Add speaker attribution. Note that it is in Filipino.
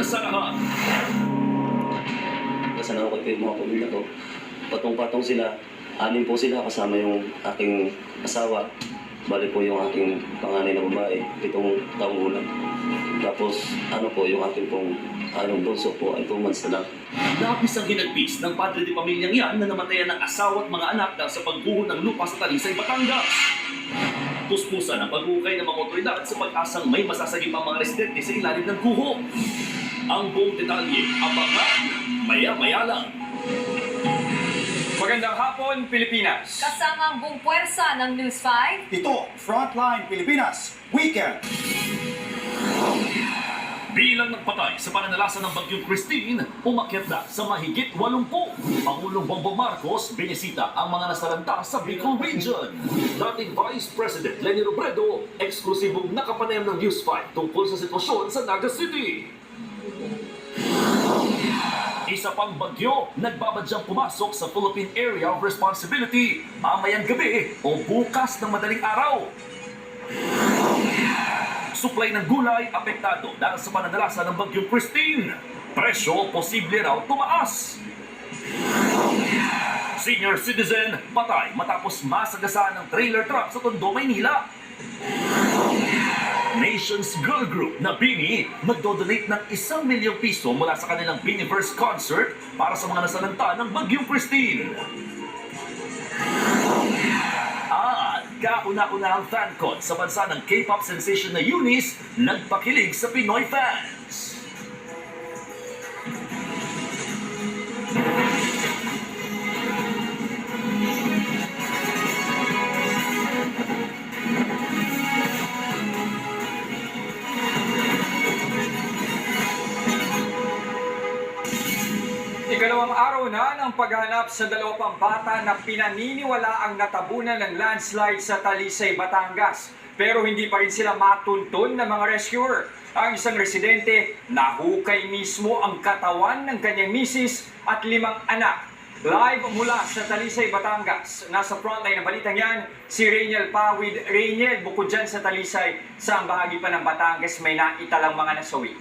Speaker 1: una sa lahat.
Speaker 2: Kasama ko yung mga pamilya ko. Patong-patong sila. 6 po sila kasama yung aking asawa. Bali po yung aking panganay na babae, 7 taong gulang. Tapos yung aking pong bunso po ay 2 months na lang.
Speaker 1: Labis ang hinagpis ng padre de pamilyang yan na namatayan ng asawa at mga anak dahil sa pagguho ng lupa sa Talisay, Batangas. Tuspusan ang paghuhukay ng mga otoridad sa pag-asang may masasagip ang mga residente sa ilalim ng guho. Ang buong detalye, abangan, maya-maya lang.
Speaker 3: Magandang hapon, Pilipinas!
Speaker 4: Kasama ang buong puwersa ng News 5.
Speaker 5: Ito, Frontline Pilipinas Weekend.
Speaker 1: Bilang nagpatay sa pananalasa ng Bagyong Christine, umakyat na sa mahigit 80. Pangulong Bongbong Marcos binisita ang mga nasalanta sa Bicol Region. Dating Vice President Leni Robredo, eksklusibong nakapanayam ng News 5 tungkol sa sitwasyon sa Naga City. Isa pang bagyo, nagbabadyang pumasok sa Philippine Area of Responsibility mamayang gabi o bukas ng madaling araw. Supply ng gulay apektado dahil sa pananalasa ng Bagyong Christine. Presyo posible raw tumaas. Senior citizen patay matapos masagasaan ng trailer truck sa Tondo, Maynila. Nations Girl Group na Bini magdodonate ng 1 milyong piso mula sa kanilang Biniverse concert para sa mga nasalanta ng Bagyong Christine. At kauna-unahang fancon sa bansa ng K-pop sensation na Eunice nagpakilig sa Pinoy fans.
Speaker 3: Ikalawang araw na ng paghahanap sa 2 pang bata na pinaniniwala ang natabunan ng landslide sa Talisay, Batangas. Pero hindi pa rin sila matuntun ng mga rescuer. Ang isang residente, nahukay mismo ang katawan ng kanyang misis at 5 anak. Live mula sa Talisay, Batangas. Nasa frontline ng balitang yan, si Rainiel Pawid. Rainiel, bukod dyan sa Talisay, sa bahagi pa ng Batangas may naitalang mga nasawi.